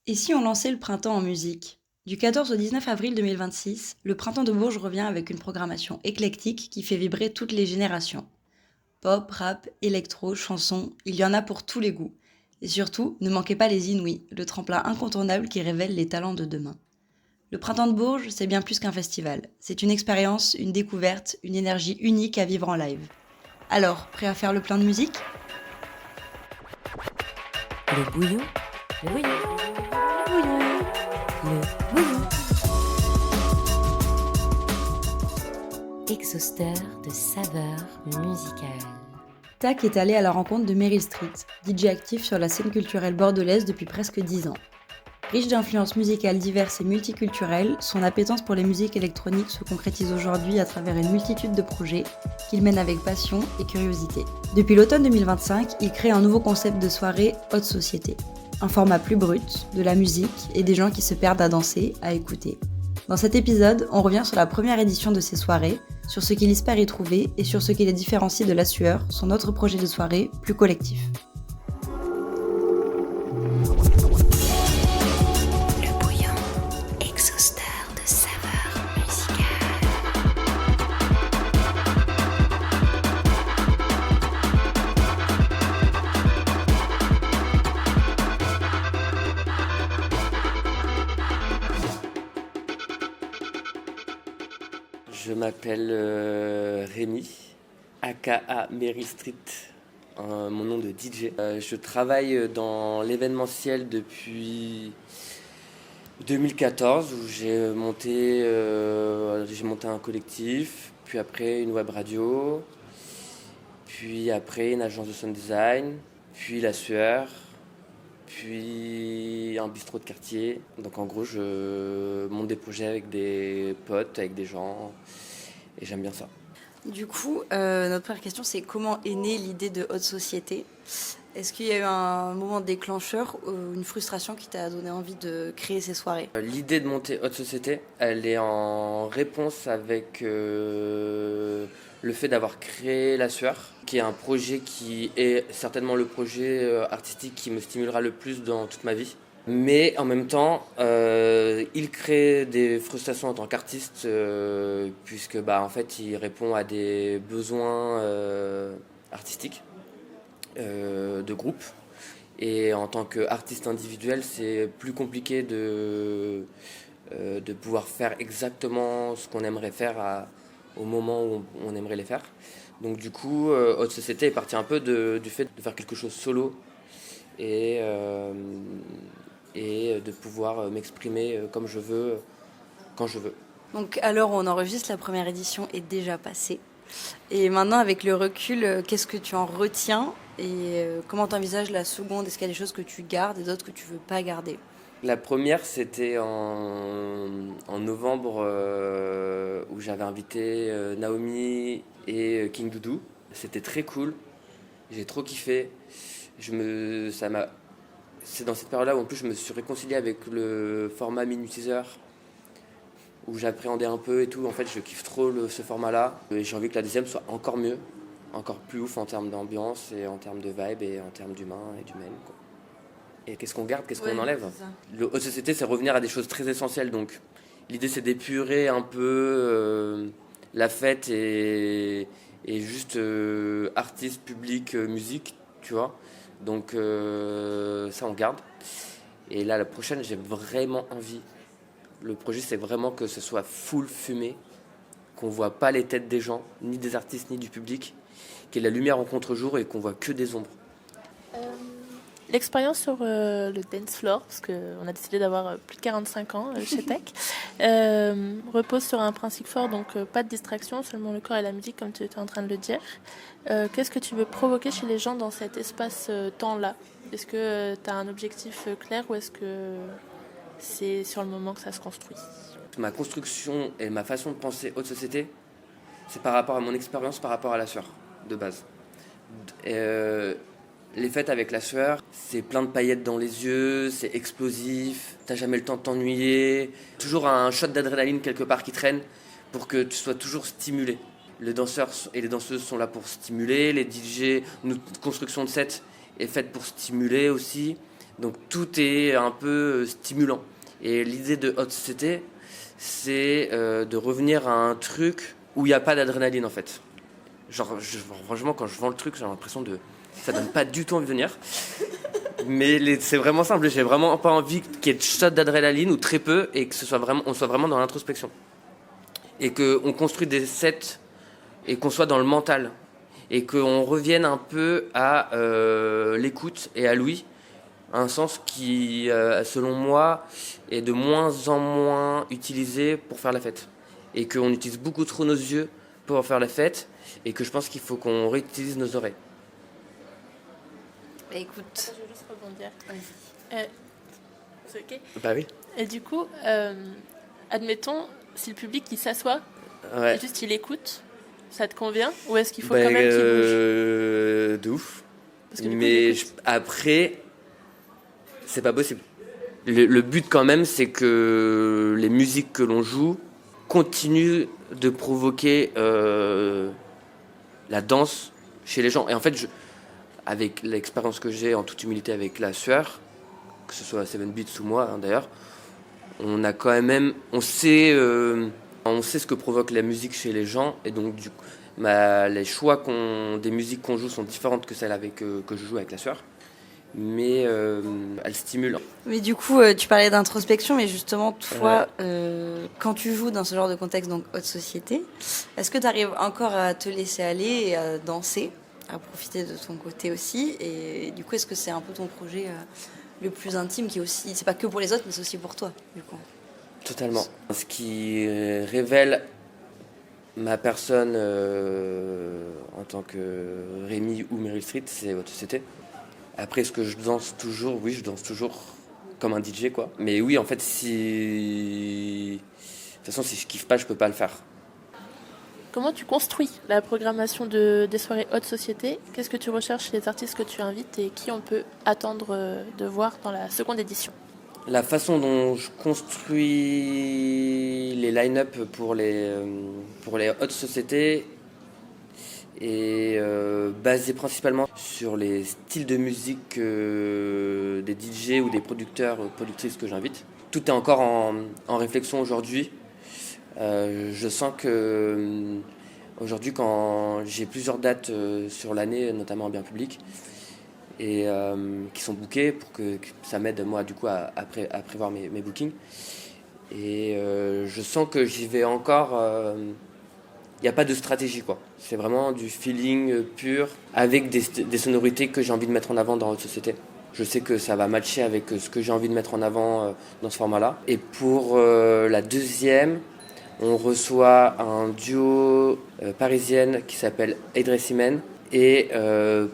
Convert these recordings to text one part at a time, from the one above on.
Et si on lançait le printemps en musique? Du 14 au 19 avril 2026, le Printemps de Bourges revient avec une programmation éclectique qui fait vibrer toutes les générations. Pop, rap, électro, chansons, il y en a pour tous les goûts. Et surtout, ne manquez pas les Inouïs, le tremplin incontournable qui révèle les talents de demain. Le Printemps de Bourges, c'est bien plus qu'un festival. C'est une expérience, une découverte, une énergie unique à vivre en live. Alors, prêt à faire le plein de musique? Le bouillon, le bouillon, le bouillon, le bouillon. Exhausteur de saveurs musicales. Tac est allé à la rencontre de Meryl Street, DJ actif sur la scène culturelle bordelaise depuis presque 10 ans. Riche d'influences musicales diverses et multiculturelles, son appétence pour les musiques électroniques se concrétise aujourd'hui à travers une multitude de projets qu'il mène avec passion et curiosité. Depuis l'automne 2025, il crée un nouveau concept de soirée haute société. Un format plus brut, de la musique et des gens qui se perdent à danser, à écouter. Dans cet épisode, on revient sur la première édition de ces soirées, sur ce qu'il espère y trouver et sur ce qui les différencie de La Sueur, son autre projet de soirée plus collectif. Le bouillon, exhausteur de saveurs musicales. Je m'appelle Rémi, aka Mary Street, mon nom de DJ. Je travaille dans l'événementiel depuis 2014 où j'ai monté un collectif, puis après une web radio, puis après une agence de sound design, puis La Sueur, puis un bistrot de quartier. Donc en gros, je monte des projets avec des potes, avec des gens, et j'aime bien ça. Du coup, notre première question, c'est comment est née l'idée de haute société? Est-ce qu'il y a eu un moment déclencheur ou une frustration qui t'a donné envie de créer ces soirées? L'idée de monter Haute Société, elle est en réponse avec le fait d'avoir créé La Sueur, qui est un projet qui est certainement le projet artistique qui me stimulera le plus dans toute ma vie. Mais en même temps, il crée des frustrations en tant qu'artiste, puisque en fait, il répond à des besoins artistiques de groupe. Et en tant qu'artiste individuel, c'est plus compliqué de pouvoir faire exactement ce qu'on aimerait faire au moment où on aimerait les faire. Donc du coup, Haute Société est partie un peu du fait de faire quelque chose solo et, euh, et de pouvoir m'exprimer comme je veux, quand je veux. Donc, à l'heure où on enregistre, la première édition est déjà passée. Et maintenant, avec le recul, qu'est-ce que tu en retiens et comment tu envisages la seconde? Est-ce qu'il y a des choses que tu gardes et d'autres que tu veux pas garder? La première, c'était en novembre où j'avais invité Naomi et King Doudou. C'était très cool, j'ai trop kiffé. C'est dans cette période-là où en plus je me suis réconcilié avec le format minutiseur où j'appréhendais un peu et tout. En fait, je kiffe trop ce format-là. Et j'ai envie que la deuxième soit encore mieux, encore plus ouf en termes d'ambiance et en termes de vibe et en termes d'humain et d'humaine, quoi. Et qu'est-ce qu'on garde, qu'est-ce qu'on enlève? Le haute société, c'est revenir à des choses très essentielles. Donc, l'idée, c'est d'épurer un peu la fête et juste artiste, public, musique, tu vois. Donc, ça, on garde. Et là, la prochaine, j'ai vraiment envie. Le projet, c'est vraiment que ce soit full fumé, qu'on voit pas les têtes des gens, ni des artistes, ni du public, qu'il y ait la lumière en contre-jour et qu'on voit que des ombres. L'expérience sur le dance floor, parce qu'on a décidé d'avoir plus de 45 ans chez Tech, repose sur un principe fort, donc pas de distraction, seulement le corps et la musique, comme tu étais en train de le dire. Qu'est-ce que tu veux provoquer chez les gens dans cet espace-temps-là? Est-ce que tu as un objectif clair ou est-ce que c'est sur le moment que ça se construit? Ma construction et ma façon de penser haute société, c'est par rapport à mon expérience, par rapport à La Sueur, de base. Les fêtes avec La Sueur, c'est plein de paillettes dans les yeux, c'est explosif, t'as jamais le temps de t'ennuyer, toujours un shot d'adrénaline quelque part qui traîne pour que tu sois toujours stimulé. Les danseurs et les danseuses sont là pour stimuler, les DJ, notre construction de set est faite pour stimuler aussi. Donc tout est un peu stimulant. Et l'idée de Haute Société, c'est de revenir à un truc où il n'y a pas d'adrénaline en fait. Genre, franchement, quand je vends le truc, j'ai l'impression de... Ça donne pas du tout envie de venir. Mais c'est vraiment simple, j'ai vraiment pas envie qu'il y ait de shot d'adrénaline ou très peu et que on soit vraiment dans l'introspection. Et qu'on construise des sets et qu'on soit dans le mental. Et qu'on revienne un peu à l'écoute et à l'ouïe. Un sens qui, selon moi, est de moins en moins utilisé pour faire la fête. Et qu'on utilise beaucoup trop nos yeux pour faire la fête. Et que je pense qu'il faut qu'on réutilise nos oreilles. Écoute. Je vais juste rebondir. C'est ok. Bah oui. Et du coup, admettons, si le public il s'assoit, Ouais. et juste il écoute, ça te convient? Ou est-ce qu'il faut quand même qu'il bouge? De ouf. Parce que du coup, Mais il écoute. après, c'est pas possible. Le but quand même, c'est que les musiques que l'on joue continuent de provoquer la danse chez les gens. Et en fait, avec l'expérience que j'ai en toute humilité avec la sueur, que ce soit Seven Beats ou moi d'ailleurs, on a quand même, on sait ce que provoque la musique chez les gens, et donc du coup, les choix des musiques qu'on joue sont différentes que celles que je joue avec la sueur, mais elles stimulent. Mais du coup, tu parlais d'introspection, mais justement, toi, quand tu joues dans ce genre de contexte, donc Haute Société, est-ce que tu arrives encore à te laisser aller et à danser, à profiter de ton côté aussi? Et du coup, est-ce que c'est un peu ton projet le plus intime, qui est aussi, c'est pas que pour les autres, mais c'est aussi pour toi, du coup? Totalement. Ce qui révèle ma personne en tant que Rémi ou Meryl Street, c'est Haute Société. Après, est-ce que je danse toujours? Oui, je danse toujours comme un DJ, quoi. Mais oui, en fait, de toute façon, si je kiffe pas, je peux pas le faire. Comment tu construis la programmation des soirées Haute Société? Qu'est-ce que tu recherches chez les artistes que tu invites et qui on peut attendre de voir dans la seconde édition? La façon dont je construis les line-up pour les Haute Société est basée principalement sur les styles de musique des DJ ou des producteurs ou productrices que j'invite. Tout est encore en réflexion aujourd'hui. Je sens que aujourd'hui, quand j'ai plusieurs dates sur l'année, notamment en bien public, et qui sont bookées pour que ça m'aide moi du coup à prévoir mes bookings. Et je sens que j'y vais encore. Il n'y a pas de stratégie, quoi. C'est vraiment du feeling pur avec des sonorités que j'ai envie de mettre en avant dans Haute Société. Je sais que ça va matcher avec ce que j'ai envie de mettre en avant dans ce format-là. Et pour la deuxième, on reçoit un duo parisienne qui s'appelle Idris Imen et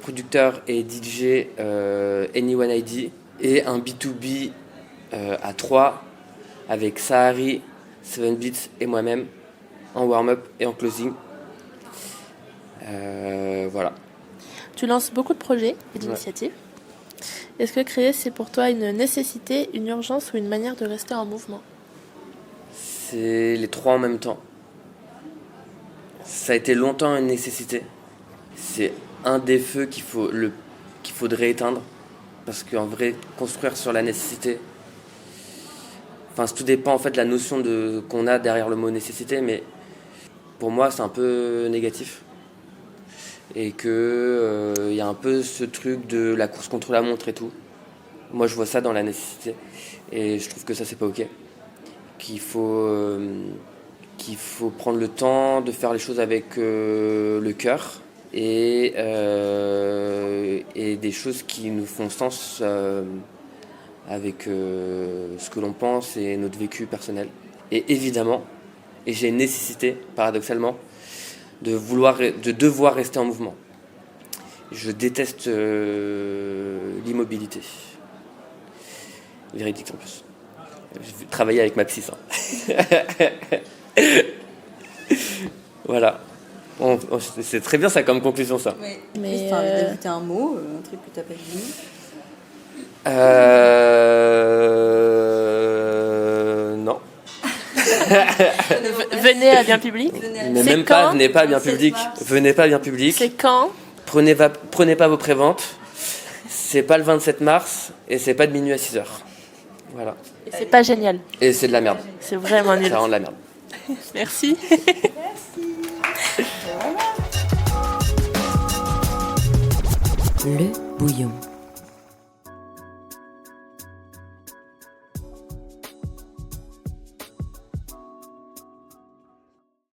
producteur et DJ Anyone ID, et un B2B à 3 avec Sahari, Seven Beats et moi-même en warm-up et en closing. Voilà. Tu lances beaucoup de projets et d'initiatives. Est-ce que créer, c'est pour toi une nécessité, une urgence ou une manière de rester en mouvement? C'est les trois en même temps. Ça a été longtemps une nécessité. C'est un des feux qu'il faudrait éteindre. Parce qu'en vrai, construire sur la nécessité... Enfin, tout dépend en fait de la notion qu'on a derrière le mot nécessité, mais pour moi, c'est un peu négatif. Et que y a un peu ce truc de la course contre la montre et tout. Moi, je vois ça dans la nécessité. Et je trouve que ça, c'est pas OK. Qu'il faut prendre le temps de faire les choses avec le cœur et des choses qui nous font sens avec ce que l'on pense et notre vécu personnel. Et évidemment, et j'ai une nécessité, paradoxalement, de devoir rester en mouvement. Je déteste l'immobilité. Véridique en plus. J'ai travaillé avec ma psy, ça. Voilà. C'est très bien ça comme conclusion, ça. Mais juste, t'as envie d'ajouter un mot, un truc que t'as pas dit? Non. Venez à bien public. Mais même pas, venez pas à bien public. Venez pas à bien public. C'est quand? Prenez pas vos préventes. c'est pas le 27 mars et c'est pas de minuit à 6h. Voilà. Et c'est pas génial. Et c'est de la merde. C'est vraiment nul. C'est vraiment de la merde. Merci. Le bouillon.